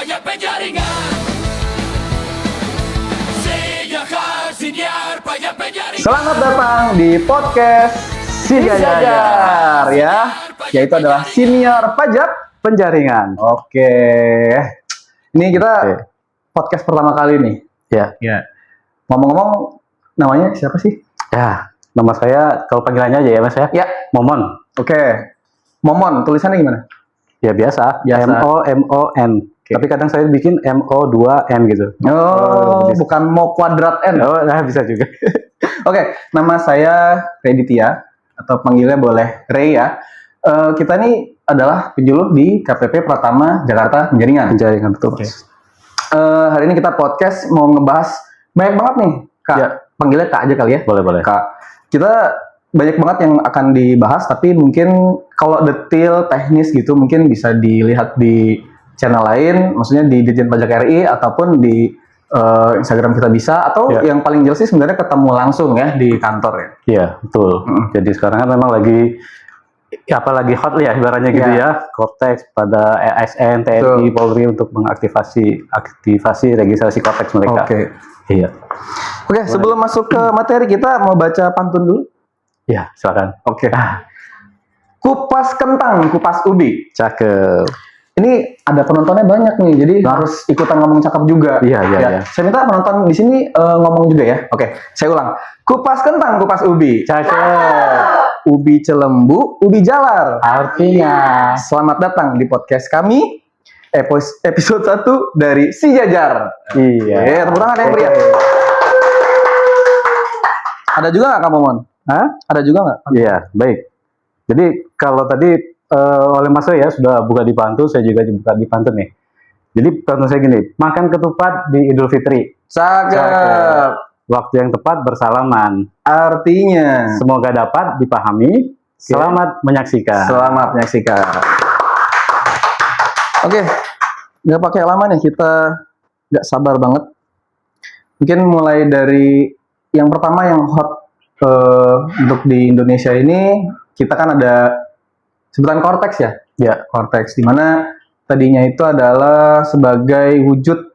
Pajak penjaringan. Senior pajak penjaringan. Selamat datang di podcast Si Jajar ya, yaitu adalah Senior Pajak Penjaringan. Oke, ini kita podcast pertama kali nih. Ya. Ngomong-ngomong, namanya siapa sih? Ya, nama saya kalau panggilannya aja ya Mas ya. Ya. Momon. Oke, Momon. Tulisannya gimana? Ya biasa. Biasa. MOMON. Tapi kadang saya bikin MO2N gitu. Oh, bukan mau kuadrat N. Oh, nah bisa juga. Oke, nama saya Reditya atau panggilnya boleh Ray ya. Kita ini adalah penjuluh di KPP Pratama Jakarta Penjaringan. Penjaringan betul. Oke. Hari ini kita podcast mau ngebahas banyak banget nih, Kak. Ya. Panggilnya Kak aja kali ya. Boleh. Kak. Kita banyak banget yang akan dibahas, tapi mungkin kalau detail teknis gitu mungkin bisa dilihat di channel lain, maksudnya di Ditjen Pajak RI ataupun di Instagram kita bisa, atau Ya. yang paling jelas sih sebenarnya ketemu langsung ya di kantor ya. Iya, betul. Jadi sekarang kan memang lagi apalagi hot ya ibaratnya gitu Ya. ya. Cortex pada ASN, TNI, Polri untuk aktivasi registrasi Cortex mereka. Oke. Iya. Oke, sebelum masuk ke materi kita mau baca pantun dulu. Iya, silakan. Oke. Kupas kentang, kupas ubi. Cakep. Ini ada penontonnya banyak nih, jadi harus ikutan ngomong cakep juga. Iya. Saya minta penonton di sini ngomong juga ya. Oke, saya ulang. Kupas kentang, kupas ubi. Cakep. Ubi celembu, ubi jalar. Artinya Selamat datang di podcast kami, episode 1 dari Si Jajar. iya. Tepuk tangan yang meriah. Ada juga nggak Kak Momon? Hah? Ada juga nggak? Iya, baik. Jadi kalau tadi oleh Mas Roy ya sudah buka di pantun, saya juga buka di pantun nih. Jadi pantun saya gini, makan ketupat di Idul Fitri. Cakep. Waktu yang tepat bersalaman. Artinya, Semoga dapat dipahami. Selamat menyaksikan. selamat menyaksikan. Oke, nggak pakai lama nih, kita nggak sabar banget. Mungkin mulai dari yang pertama yang hot untuk di Indonesia ini, kita kan ada sebutan Cortex ya. Ya, Cortex, di mana tadinya itu adalah sebagai wujud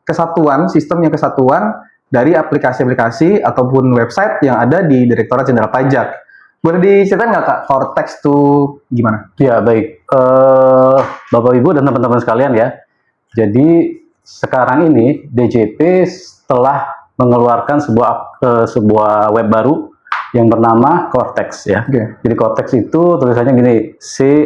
kesatuan, sistemnya kesatuan dari aplikasi-aplikasi ataupun website yang ada di Direktorat Jenderal Pajak. Boleh diceritain nggak Kak, Cortex tuh gimana? ya baik. Bapak Ibu dan teman-teman sekalian ya. Jadi sekarang ini DJP telah mengeluarkan sebuah web baru yang bernama Cortex ya. Oke. Jadi Cortex itu tulisannya gini,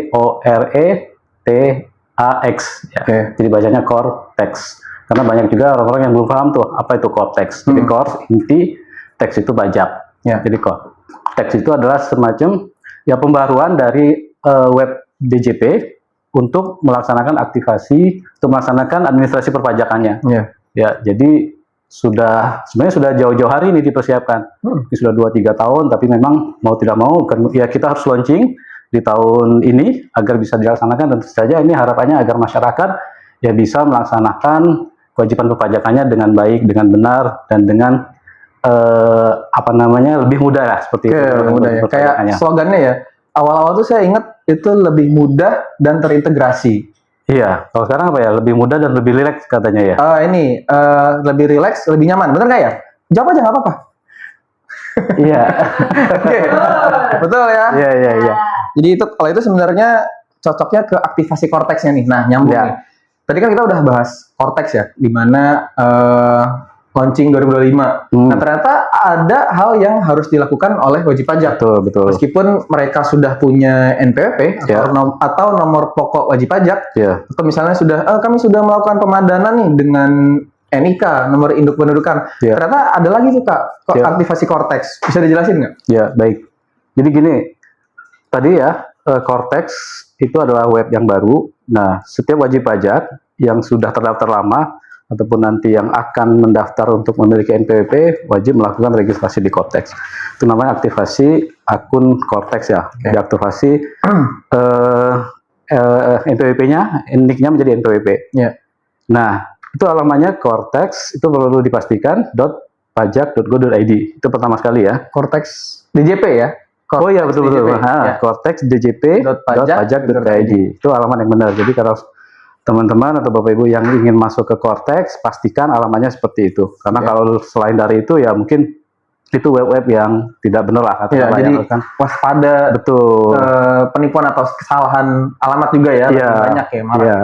CORETAX ya. Oke. Jadi bacanya Cortex. Karena banyak juga orang-orang yang belum paham tuh apa itu Cortex. Jadi core inti, teks itu pajak. Ya. Jadi Cortex itu adalah semacam ya pembaruan dari web DJP untuk melaksanakan aktivasi, untuk melaksanakan administrasi perpajakannya. Iya. Ya, jadi sebenarnya sudah jauh-jauh hari ini dipersiapkan. Ini sudah 2-3 tahun, tapi memang mau tidak mau ya kita harus launching di tahun ini agar bisa dilaksanakan, dan tentu saja ini harapannya agar masyarakat ya bisa melaksanakan kewajiban perpajakannya dengan baik, dengan benar, dan dengan lebih mudah lah seperti Oke, itu. lebih mudah ya. Kayak Perpajakannya. slogannya ya. Awal-awal tuh saya ingat itu lebih mudah dan terintegrasi. Iya, kalau sekarang apa ya? Lebih mudah dan lebih rileks katanya ya. Lebih rileks, lebih nyaman. Bener nggak ya? Jawab aja nggak apa-apa. Iya. Oke. Betul ya. Iya. Jadi kalau itu sebenarnya cocoknya ke aktivasi korteksnya nih. Nah, nyambung Ya. nih. Tadi kan kita udah bahas korteks ya, di mana launching 2025. Nah, ternyata ada hal yang harus dilakukan oleh wajib pajak. Betul. Meskipun mereka sudah punya NPWP Ya. atau nomor pokok wajib pajak, Iya. atau misalnya kami sudah melakukan pemadanan nih dengan NIK, nomor induk pendudukan. Ya. Ternyata ada lagi tuh Kak, Ya. aktivasi korteks. Bisa dijelasin nggak? Ya, baik. Jadi gini, tadi ya, Cortex itu adalah web yang baru. Nah, setiap wajib pajak yang sudah terdaftar lama, ataupun nanti yang akan mendaftar untuk memiliki NPWP, wajib melakukan registrasi di Cortex. Itu namanya aktivasi akun Cortex ya. Diaktifasi NPWP-nya, NIK-nya menjadi NPWP. Ya. Nah, itu alamannya Cortex, itu perlu dipastikan .pajak.go.id. Itu pertama sekali ya. Cortex DJP ya? Oh iya, betul. DJP, ya. Cortex DJP.pajak.id. Itu alamat yang benar. Jadi kalau teman-teman atau Bapak Ibu yang ingin masuk ke Cortex, pastikan alamatnya seperti itu. Karena kalau selain dari itu ya mungkin itu web-web yang tidak benar lah atau jadi kan. waspada Betul. penipuan atau kesalahan alamat juga ya, lebih banyak ya malah. Iya.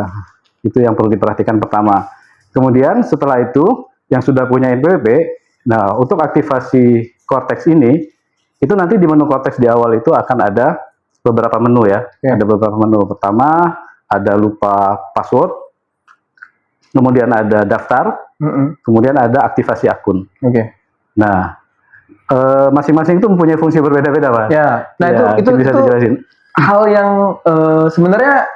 Itu yang perlu diperhatikan pertama. Kemudian setelah itu yang sudah punya NPWP, nah untuk aktivasi Cortex ini itu nanti di menu Cortex di awal itu akan ada beberapa menu ya. Ada beberapa menu. Pertama ada lupa password, kemudian ada daftar, kemudian ada aktivasi akun. Nah, masing-masing itu mempunyai fungsi berbeda-beda, Pak. Ya, nah itu bisa dijelasin. Hal yang sebenarnya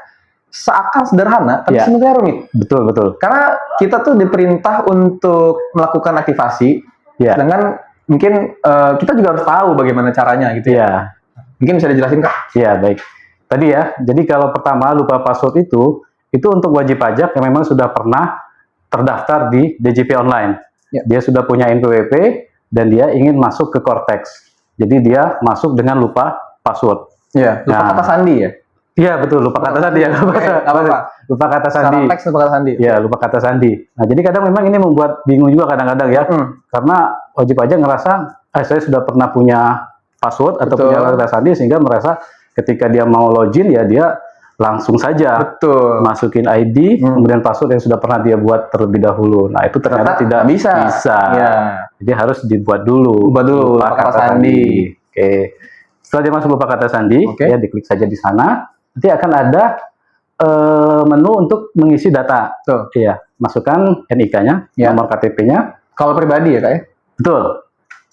seakan sederhana, tapi sebenarnya rumit. Betul. Karena kita tuh diperintah untuk melakukan aktivasi, dengan mungkin kita juga harus tahu bagaimana caranya gitu ya. Mungkin bisa dijelasin, Kak? Iya, baik. Tadi ya, jadi kalau pertama lupa password itu untuk wajib pajak yang memang sudah pernah terdaftar di DJP Online. Dia sudah punya NPWP dan dia ingin masuk ke Cortex. Jadi dia masuk dengan lupa password. Lupa kata sandi ya? Iya, betul, lupa kata sandi ya. Lupa kata sandi. Secara teks lupa kata sandi. Ya, lupa kata sandi. Nah, jadi kadang memang ini membuat bingung juga kadang-kadang ya. Karena wajib pajak ngerasa saya sudah pernah punya password atau punya kata sandi sehingga merasa ketika dia mau login ya dia langsung saja masukin ID kemudian password yang sudah pernah dia buat terlebih dahulu. Nah itu ternyata tidak bisa. Jadi harus dibuat dulu. Lupa kata sandi. Oke. Setelah dia masuk lupa kata sandi, ya diklik saja di sana. Nanti akan ada menu untuk mengisi data. Iya, masukkan NIK-nya, nomor KTP-nya. Kalau pribadi ya, Kak ya? Betul.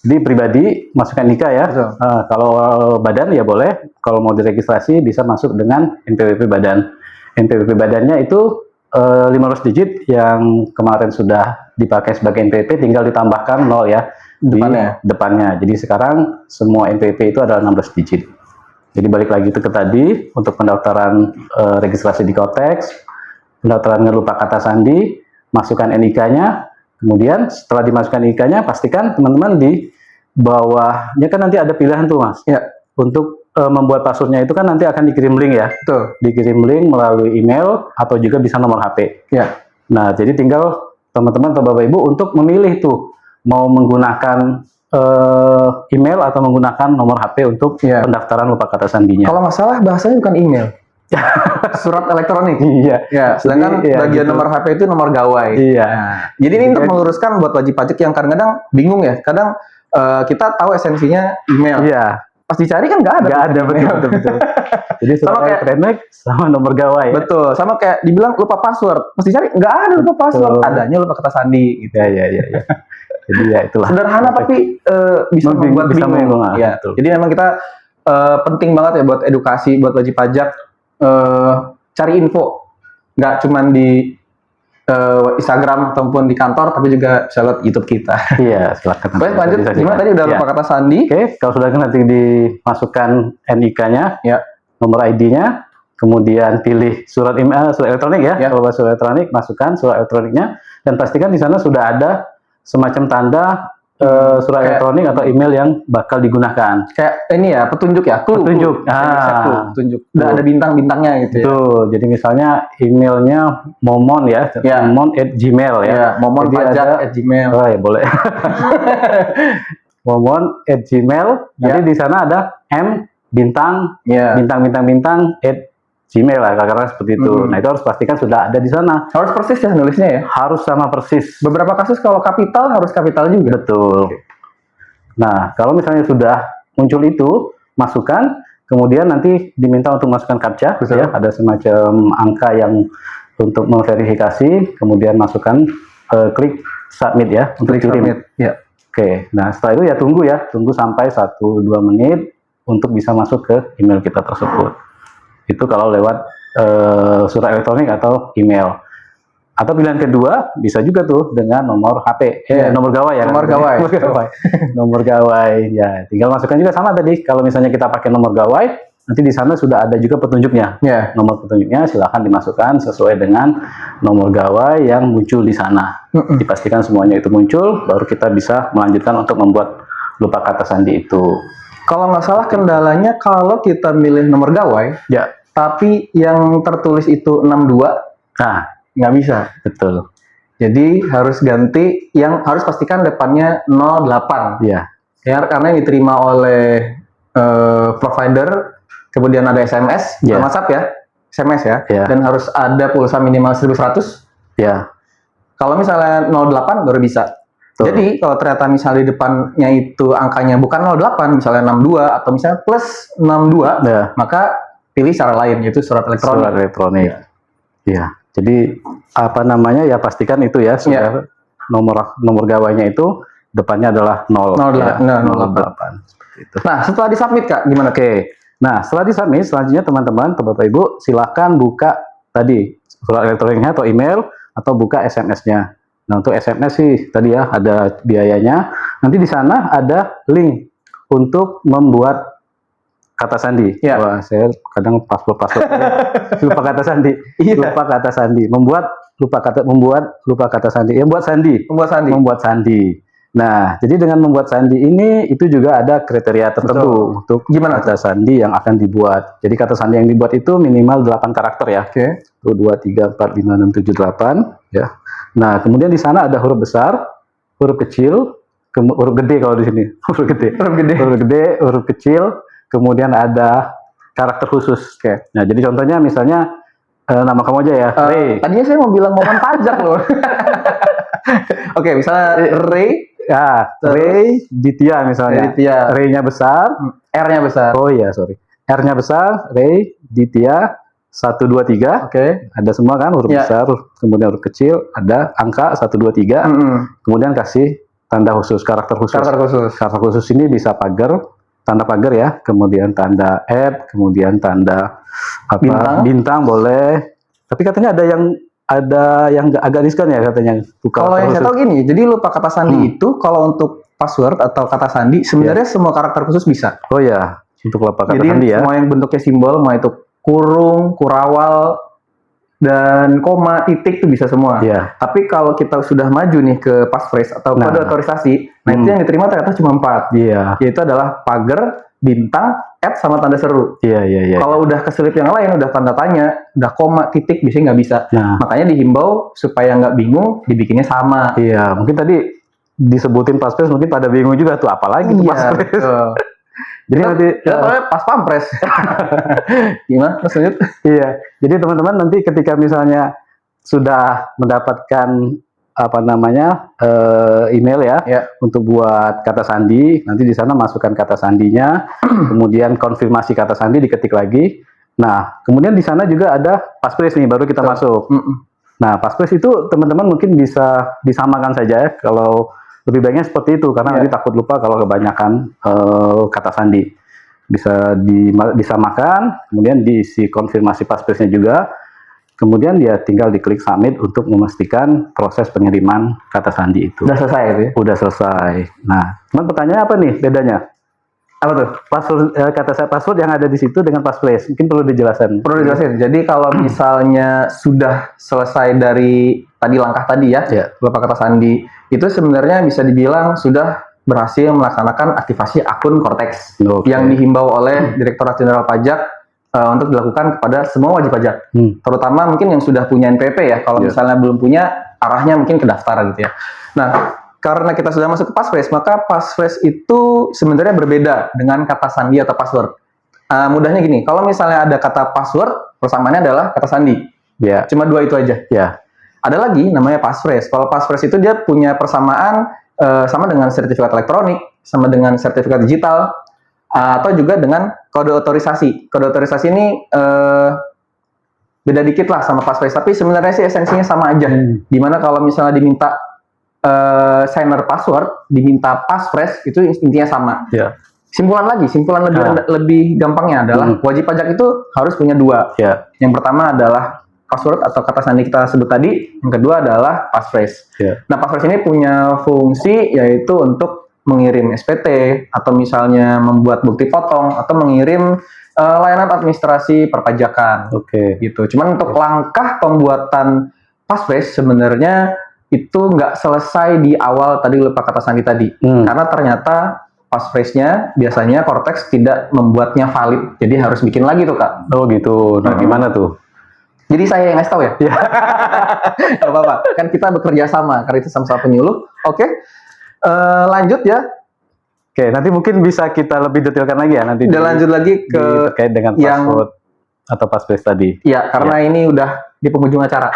Di pribadi masukkan NIK ya. Kalau badan ya boleh. Kalau mau diregistrasi bisa masuk dengan NPWP badan. NPWP badannya itu 15 digit yang kemarin sudah dipakai sebagai NPWP, tinggal ditambahkan 0 ya depannya. Jadi sekarang semua NPWP itu adalah 16 digit. Jadi balik lagi itu ke tadi untuk pendaftaran registrasi di Cortex, pendaftaran lupa kata sandi, masukkan NIK-nya. Kemudian setelah dimasukkan NIK-nya, pastikan teman-teman di bawahnya kan nanti ada pilihan tuh, Mas. Untuk membuat passwordnya itu kan nanti akan dikirim link ya. Dikirim link melalui email atau juga bisa nomor HP. Nah, jadi tinggal teman-teman atau Bapak Ibu untuk memilih tuh mau menggunakan email atau menggunakan nomor HP untuk pendaftaran lupa kata sandinya. Kalau nggak salah bahasanya bukan email. Surat elektronik. Sedangkan bagian nomor HP itu nomor gawai. Jadi ini untuk meluruskan buat wajib pajak yang kadang-kadang bingung ya. Kadang kita tahu esensinya email. Pas dicari kan nggak ada. Betul. Jadi surat elektronik sama nomor gawai. Betul. Sama kayak dibilang lupa password. Pas dicari nggak ada lupa password. Adanya lupa kata sandi. Gitu. Jadi ya itulah. Sederhana tapi bisa membuat bingung. Jadi memang kita penting banget ya buat edukasi, buat wajib pajak. Cari info nggak cuman di Instagram ataupun di kantor, tapi juga bisa lihat YouTube kita. Silakan. Baik, lanjut. Gimana tadi udah lupa kata sandi? Kalau sudah nanti dimasukkan NIK-nya, nomor ID-nya, kemudian pilih surat email, surat elektronik ya. Kalau surat elektronik, masukkan surat elektroniknya dan pastikan di sana sudah ada semacam tanda surat elektronik atau email yang bakal digunakan. Kayak ini ya, petunjuk ya, petunjuk. Petunjuk. Udah ada bintang-bintangnya gitu ya. Jadi misalnya emailnya momon ya, momon@gmail ya. Momon@gmail. Oh ya boleh. momon@gmail. Jadi di sana ada bintang Gmail lah, karena seperti itu. Nah, itu harus pastikan sudah ada di sana. Harus persis ya nulisnya ya? Harus sama persis. Beberapa kasus kalau kapital harus kapital juga. Betul. Nah, kalau misalnya sudah muncul itu, masukkan, kemudian nanti diminta untuk masukkan captcha, ya, ada semacam angka yang untuk memverifikasi, kemudian masukkan, klik submit ya, untuk kirim. Oke, nah setelah itu ya tunggu sampai 1-2 menit untuk bisa masuk ke email kita tersebut. Itu kalau lewat surat elektronik atau email. Atau pilihan kedua bisa juga tuh dengan nomor HP, nomor gawai ya. Nomor gawai ya, tinggal masukkan juga sama tadi. Kalau misalnya kita pakai nomor gawai, nanti di sana sudah ada juga petunjuknya. Nomor petunjuknya silahkan dimasukkan sesuai dengan nomor gawai yang muncul di sana. Dipastikan semuanya itu muncul, baru kita bisa melanjutkan untuk membuat lupa kata sandi itu. Kalau nggak salah kendalanya kalau kita milih nomor gawai, tapi yang tertulis itu 62, nah nggak bisa. Betul. Jadi harus ganti yang harus pastikan depannya 08. Iya. Ya, karena yang diterima oleh provider, kemudian ada SMS, Iya. WhatsApp ya, SMS ya, Iya. dan harus ada pulsa minimal 1100. Ya. Kalau misalnya 08 baru bisa. Betul. Jadi kalau ternyata misalnya di depannya itu angkanya bukan 08, misalnya 62 atau misalnya plus 62, Ya. maka pilih cara lain yaitu surat elektronik. Surat elektronik. Iya. Jadi apa namanya ya pastikan itu ya sudah nomor gawainya itu depannya adalah 0. 08. Seperti itu. Nah, setelah disubmit Kak, gimana? Oke. Nah, setelah disubmit, selanjutnya teman-teman, Bapak Ibu, silakan buka tadi surat elektroniknya atau email atau buka SMS-nya. Nah, untuk SMS sih tadi ya ada biayanya. Nanti di sana ada link untuk membuat kata sandi. Ya. Wah, saya kadang password lupa kata sandi. Iya. Lupa kata sandi. Membuat lupa kata sandi. Ya, membuat sandi. Nah, jadi dengan membuat sandi ini itu juga ada kriteria tertentu untuk Gimana kata sandi yang akan dibuat. Jadi kata sandi yang dibuat itu minimal 8 karakter ya. Oke. 1, 2, 3, 4, 5, 6, 7, 8 ya. Nah, kemudian di sana ada huruf besar, huruf kecil, huruf gede kalau di sini. Huruf gede, huruf kecil, kemudian ada karakter khusus. Oke. Nah, jadi contohnya misalnya nama kamu aja ya, Ray. Tadinya saya mau bilang momen pajak loh. Oke, misalnya Ray, Ya, Ray Ditya misalnya. Ditya. Ray-nya besar. R-nya besar. Oh iya, sorry. R-nya besar, Ray Ditya 1, 2, 3. Oke. Ada semua kan huruf Ya. besar, kemudian huruf kecil, ada angka 1, 2, 3. Kemudian kasih tanda khusus, karakter khusus. Karakter khusus ini bisa pagar, tanda pagar ya, kemudian tanda @, kemudian tanda bintang boleh. Tapi katanya ada yang agak riskan ya katanya. Kalau yang saya tahu gini, jadi lupa kata sandi itu kalau untuk password atau kata sandi sebenarnya semua karakter khusus bisa. Oh ya, untuk lupa kata Jadi sandi ya. mau yang bentuknya simbol, mau itu kurung, kurawal, dan koma, titik itu bisa semua. Iya. Tapi kalau kita sudah maju nih ke passphrase atau kode otorisasi, itu yang diterima ternyata cuma 4. Iya. Yaitu adalah pagar, bintang, sama tanda seru. Iya. Kalau udah keselip yang lain, udah tanda tanya, udah koma, titik, biasanya nggak bisa. Nah. Makanya dihimbau supaya nggak bingung, dibikinnya sama. Iya, mungkin tadi disebutin passphrase mungkin pada bingung juga tuh apalagi tuh passphrase. Betul. Jadi nanti Kita tahu pas pampres. Gimana? Mas lanjut. iya. Jadi teman-teman nanti ketika misalnya sudah mendapatkan email ya untuk buat kata sandi, nanti di sana masukkan kata sandinya, kemudian konfirmasi kata sandi diketik lagi. Nah, kemudian di sana juga ada passphrase nih baru kita masuk. Nah, passphrase itu teman-teman mungkin bisa disamakan saja ya, kalau lebih baiknya seperti itu karena nanti takut lupa kalau kebanyakan kata sandi. Bisa disamakan, kemudian diisi konfirmasi passphrase-nya juga. Kemudian dia tinggal diklik submit untuk memastikan proses pengiriman kata sandi itu. Udah selesai itu ya? Udah selesai. Nah, cuman pertanyaannya apa nih bedanya? Apa tuh? Password yang ada di situ dengan passphrase. Mungkin perlu dijelaskan. Perlu dijelasin. Jadi kalau misalnya sudah selesai dari tadi langkah tadi ya, lupa kata sandi, itu sebenarnya bisa dibilang sudah berhasil melaksanakan aktivasi akun Cortex yang dihimbau oleh Direktorat Jenderal Pajak untuk dilakukan kepada semua wajib pajak, terutama mungkin yang sudah punya NPWP ya. Kalau misalnya belum punya, arahnya mungkin ke daftar gitu ya. Nah, karena kita sudah masuk ke passphrase, maka passphrase itu sebenarnya berbeda dengan kata sandi atau password. Mudahnya gini, kalau misalnya ada kata password, persamaannya adalah kata sandi. Cuma 2 itu aja. Ada lagi namanya passphrase. Kalau passphrase itu dia punya persamaan sama dengan sertifikat elektronik, sama dengan sertifikat digital, atau juga dengan kode otorisasi. Kode otorisasi ini beda dikit lah sama passphrase, tapi sebenarnya sih esensinya sama aja. Dimana kalau misalnya diminta signer password, diminta passphrase, itu intinya sama. Simpulan lebih gampangnya adalah wajib pajak itu harus punya 2. Yang pertama adalah password atau kata sandi kita sebut tadi, yang kedua adalah passphrase. Nah, passphrase ini punya fungsi yaitu untuk mengirim SPT atau misalnya membuat bukti potong atau mengirim layanan administrasi perpajakan. Gitu. Cuman untuk langkah pembuatan passphrase sebenarnya itu nggak selesai di awal tadi lupa kata sandi tadi, karena ternyata passphrase-nya biasanya Cortex tidak membuatnya valid, jadi harus bikin lagi tuh Kak. Oh gitu. Nah, gimana tuh? Jadi saya yang ngasih tahu ya? Ya. Gak apa-apa, kan kita bekerja sama, karena itu sama-sama penyuluh. Oke, lanjut ya. Oke, nanti mungkin bisa kita lebih detailkan lagi ya nanti. Udah lanjut lagi ke terkait dengan yang- password atau passphrase tadi. Ya, karena ini udah di penghujung acara.